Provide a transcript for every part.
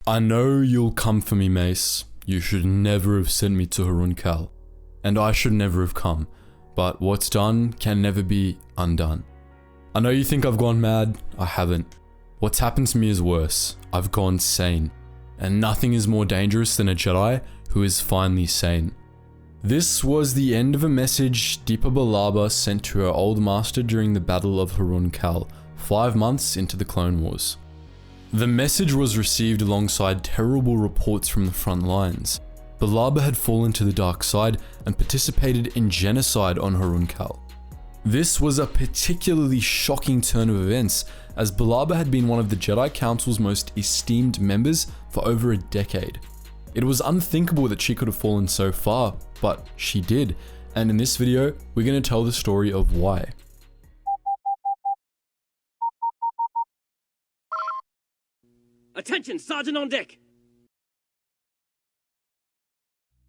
I know you'll come for me, Mace. You should never have sent me to Harun Kal. And I should never have come. But what's done can never be undone. I know you think I've gone mad. I haven't. What's happened to me is worse. I've gone sane. And nothing is more dangerous than a Jedi who is finally sane. This was the end of a message Depa Billaba sent to her old master during the Battle of Harun Kal, 5 months into the Clone Wars. The message was received alongside terrible reports from the front lines. Billaba had fallen to the dark side and participated in genocide on Harun Kal. This was a particularly shocking turn of events, as Billaba had been one of the Jedi Council's most esteemed members for over a decade. It was unthinkable that she could have fallen so far, but she did, and in this video, we're going to tell the story of why. Attention, Sergeant on deck!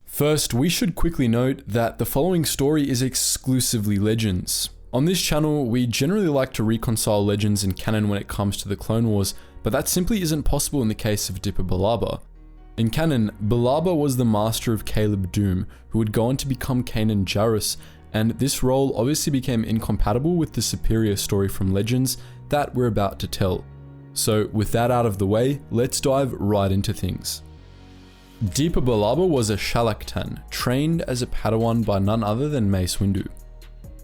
First, we should quickly note that the following story is exclusively Legends. On this channel, we generally like to reconcile Legends and canon when it comes to the Clone Wars, but that simply isn't possible in the case of Dipper Billaba. In canon, Billaba was the master of Caleb Dume, who would go on to become Kanan Jarrus, and this role obviously became incompatible with the superior story from Legends that we're about to tell. So with that out of the way, let's dive right into things. Depa Billaba was a Shalaktan, trained as a Padawan by none other than Mace Windu.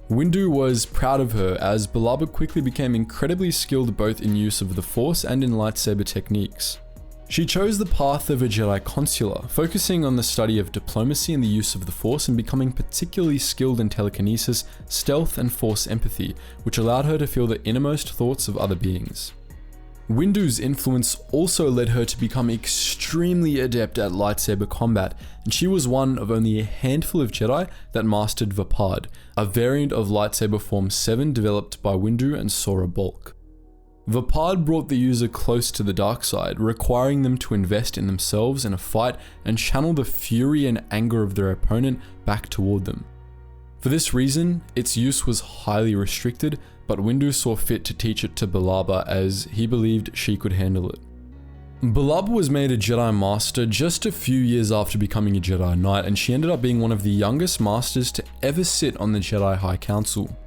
Windu was proud of her as Billaba quickly became incredibly skilled both in use of the Force and in lightsaber techniques. She chose the path of a Jedi consular, focusing on the study of diplomacy and the use of the Force and becoming particularly skilled in telekinesis, stealth and Force empathy, which allowed her to feel the innermost thoughts of other beings. Windu's influence also led her to become extremely adept at lightsaber combat, and she was one of only a handful of Jedi that mastered Vapad, a variant of lightsaber form 7 developed by Windu and Sora Bulk. Vapad brought the user close to the dark side, requiring them to invest in themselves in a fight and channel the fury and anger of their opponent back toward them. For this reason, its use was highly restricted, but Windu saw fit to teach it to Billaba as he believed she could handle it. Billaba was made a Jedi Master just a few years after becoming a Jedi Knight, and she ended up being one of the youngest Masters to ever sit on the Jedi High Council.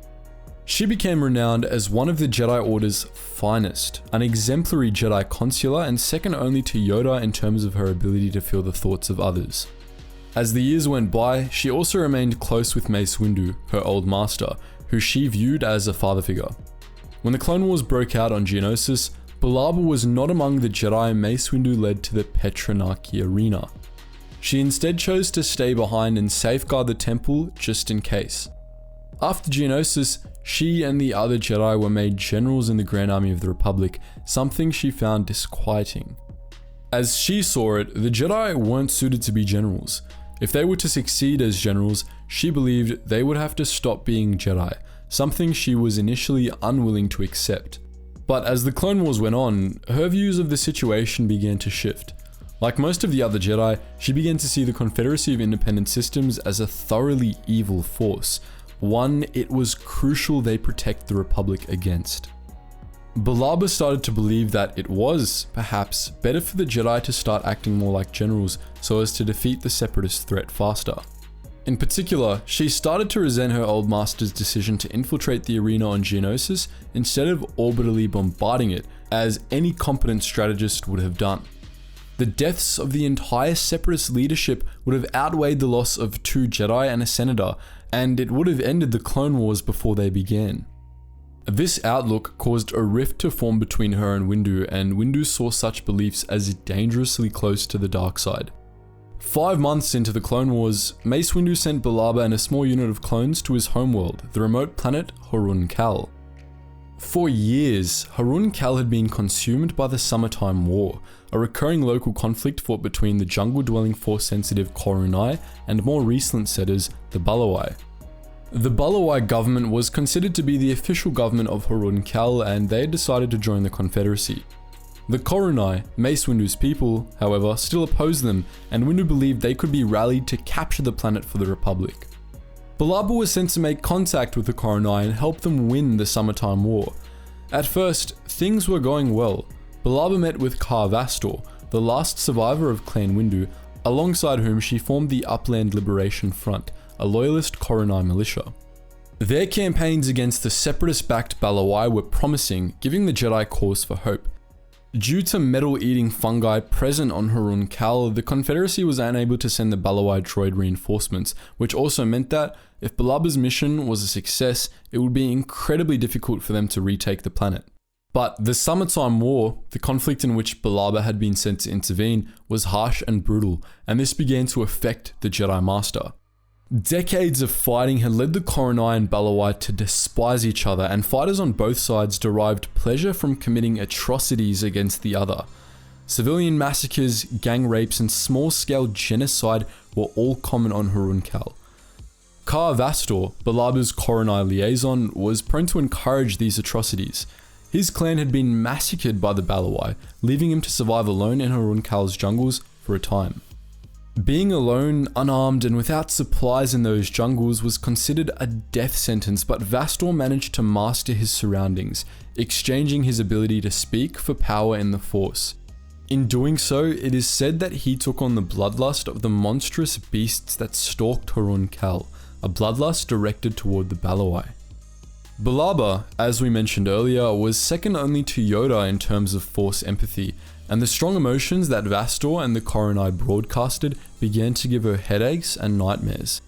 She became renowned as one of the Jedi Order's finest, an exemplary Jedi consular and second only to Yoda in terms of her ability to feel the thoughts of others. As the years went by, she also remained close with Mace Windu, her old master, who she viewed as a father figure. When the Clone Wars broke out on Geonosis, Billaba was not among the Jedi Mace Windu led to the Petranaki arena. She instead chose to stay behind and safeguard the temple just in case. After Geonosis, she and the other Jedi were made generals in the Grand Army of the Republic, something she found disquieting. As she saw it, the Jedi weren't suited to be generals. If they were to succeed as generals, she believed they would have to stop being Jedi, something she was initially unwilling to accept. But as the Clone Wars went on, her views of the situation began to shift. Like most of the other Jedi, she began to see the Confederacy of Independent Systems as a thoroughly evil force, one it was crucial they protect the Republic against. Billaba started to believe that it was, perhaps, better for the Jedi to start acting more like generals so as to defeat the Separatist threat faster. In particular, she started to resent her old master's decision to infiltrate the arena on Geonosis instead of orbitally bombarding it, as any competent strategist would have done. The deaths of the entire Separatist leadership would have outweighed the loss of 2 Jedi and a Senator, and it would have ended the Clone Wars before they began. This outlook caused a rift to form between her and Windu saw such beliefs as dangerously close to the dark side. 5 months into the Clone Wars, Mace Windu sent Billaba and a small unit of clones to his homeworld, the remote planet Harun Kal. For years, Harun Kal had been consumed by the Summertime War, a recurring local conflict fought between the jungle-dwelling Force-sensitive Korunai and more recent setters, the Balawai. The Balawai government was considered to be the official government of Harun Kal, and they had decided to join the Confederacy. The Korunai, Mace Windu's people, however, still opposed them, and Windu believed they could be rallied to capture the planet for the Republic. Billaba was sent to make contact with the Korunai and help them win the Summertime War. At first, things were going well. Billaba met with Kar Vastor, the the last survivor of Clan Windu, alongside whom she formed the Upland Liberation Front, a loyalist Koronai militia. Their campaigns against the separatist-backed Balawai were promising, giving the Jedi cause for hope. Due to metal-eating fungi present on Hurun Kal, the Confederacy was unable to send the Balawai droid reinforcements, which also meant that, if Bilaba's mission was a success, it would be incredibly difficult for them to retake the planet. But the Summertime War, the conflict in which Billaba had been sent to intervene, was harsh and brutal, and this began to affect the Jedi Master. Decades of fighting had led the Koronai and Balawai to despise each other, and fighters on both sides derived pleasure from committing atrocities against the other. Civilian massacres, gang rapes, and small-scale genocide were all common on Hurun Kal. Ka Vastor, Bilaba's Koronai liaison, was prone to encourage these atrocities. His clan had been massacred by the Balawai, leaving him to survive alone in Hurun Kal's jungles for a time. Being alone, unarmed, and without supplies in those jungles was considered a death sentence, but Vastor managed to master his surroundings, exchanging his ability to speak for power in the Force. In doing so, it is said that he took on the bloodlust of the monstrous beasts that stalked Hurun Kal, a bloodlust directed toward the Balawai. Billaba, as we mentioned earlier, was second only to Yoda in terms of Force empathy, and the strong emotions that Vastor and the Koronai broadcasted began to give her headaches and nightmares.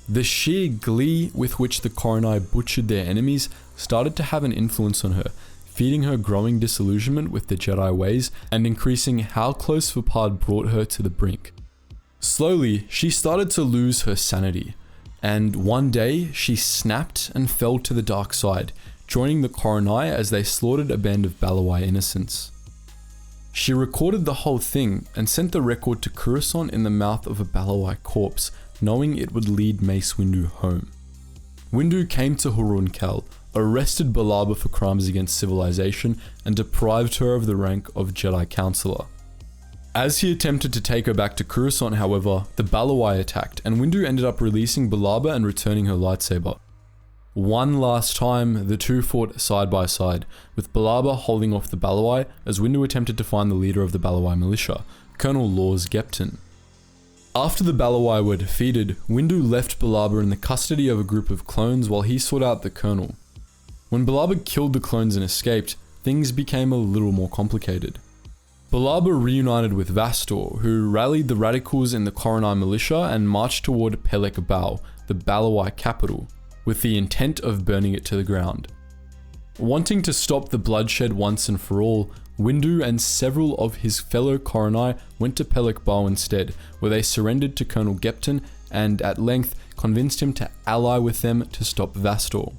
The sheer glee with which the Koronai butchered their enemies started to have an influence on her, feeding her growing disillusionment with the Jedi ways and increasing how close Vapad brought her to the brink. Slowly, she started to lose her sanity, and one day she snapped and fell to the dark side, joining the Koronai as they slaughtered a band of Balawai innocents. She recorded the whole thing and sent the record to Coruscant in the mouth of a Balawai corpse, knowing it would lead Mace Windu home. Windu came to Hurun Kal, arrested Billaba for crimes against civilization, and deprived her of the rank of Jedi Counselor. As he attempted to take her back to Coruscant, however, the Balawai attacked, and Windu ended up releasing Billaba and returning her lightsaber. One last time, the two fought side by side, with Billaba holding off the Balawai as Windu attempted to find the leader of the Balawai militia, Colonel Lors Gepton. After the Balawai were defeated, Windu left Billaba in the custody of a group of clones while he sought out the colonel. When Billaba killed the clones and escaped, things became a little more complicated. Billaba reunited with Vastor, who rallied the radicals in the Koronai militia and marched toward Pelek Bau, the Balawai capital, with the intent of burning it to the ground. Wanting to stop the bloodshed once and for all, Windu and several of his fellow Koronai went to Pelek Bau instead, where they surrendered to Colonel Gepton and at length convinced him to ally with them to stop Vastor.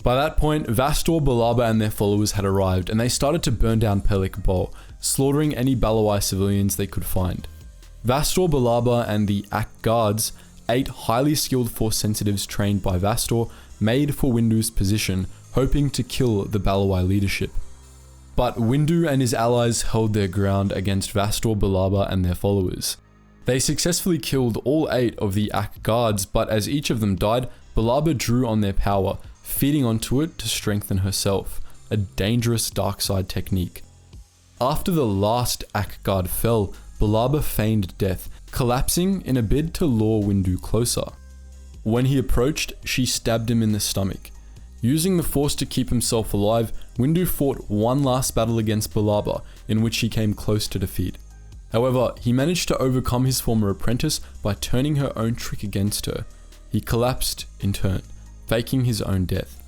By that point, Vastor, Billaba and their followers had arrived, and they started to burn down Pelek Bau, slaughtering any Balawai civilians they could find. Vastor, Billaba and the Ak Guards, 8 highly skilled Force sensitives trained by Vastor, made for Windu's position, hoping to kill the Balawai leadership. But Windu and his allies held their ground against Vastor, Billaba and their followers. They successfully killed all 8 of the Ak Guards, but as each of them died, Billaba drew on their power, feeding onto it to strengthen herself, a dangerous dark side technique. After the last Ak Guard fell, Billaba feigned death, collapsing in a bid to lure Windu closer. When he approached, she stabbed him in the stomach. Using the Force to keep himself alive, Windu fought one last battle against Billaba, in which he came close to defeat. However, he managed to overcome his former apprentice by turning her own trick against her. He collapsed in turn, faking his own death.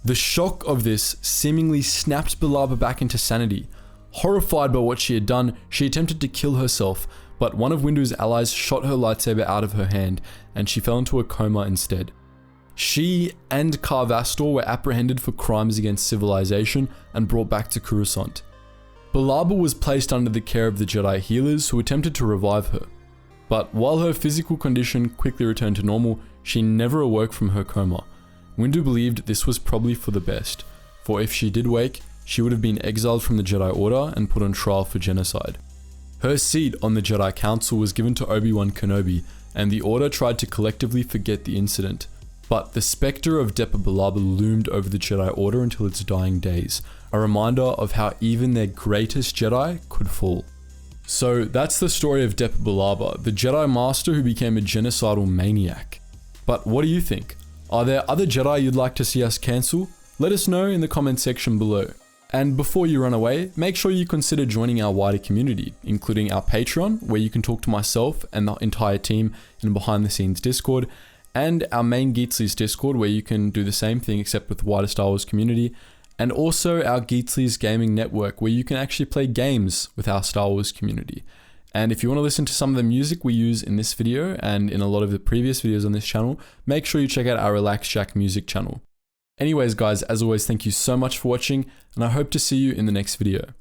The shock of this seemingly snapped Billaba back into sanity. Horrified by what she had done, she attempted to kill herself, but one of Windu's allies shot her lightsaber out of her hand, and she fell into a coma instead. She and Ka Vastor were apprehended for crimes against civilization and brought back to Coruscant. Billaba was placed under the care of the Jedi healers who attempted to revive her. But while her physical condition quickly returned to normal, she never awoke from her coma. Windu believed this was probably for the best, for if she did wake, she would have been exiled from the Jedi Order and put on trial for genocide. Her seat on the Jedi Council was given to Obi-Wan Kenobi, and the Order tried to collectively forget the incident. But the spectre of Depa Billaba loomed over the Jedi Order until its dying days, a reminder of how even their greatest Jedi could fall. So that's the story of Depa Billaba, the Jedi Master who became a genocidal maniac. But what do you think? Are there other Jedi you'd like to see us cancel? Let us know in the comment section below. And before you run away, make sure you consider joining our wider community, including our Patreon, where you can talk to myself and the entire team in a behind the scenes Discord, and our main Geetsly's Discord, where you can do the same thing except with the wider Star Wars community, and also our Geetsly's gaming network, where you can actually play games with our Star Wars community. And if you want to listen to some of the music we use in this video and in a lot of the previous videos on this channel, make sure you check out our Relax Jack music channel. Anyways guys, as always, thank you so much for watching, and I hope to see you in the next video.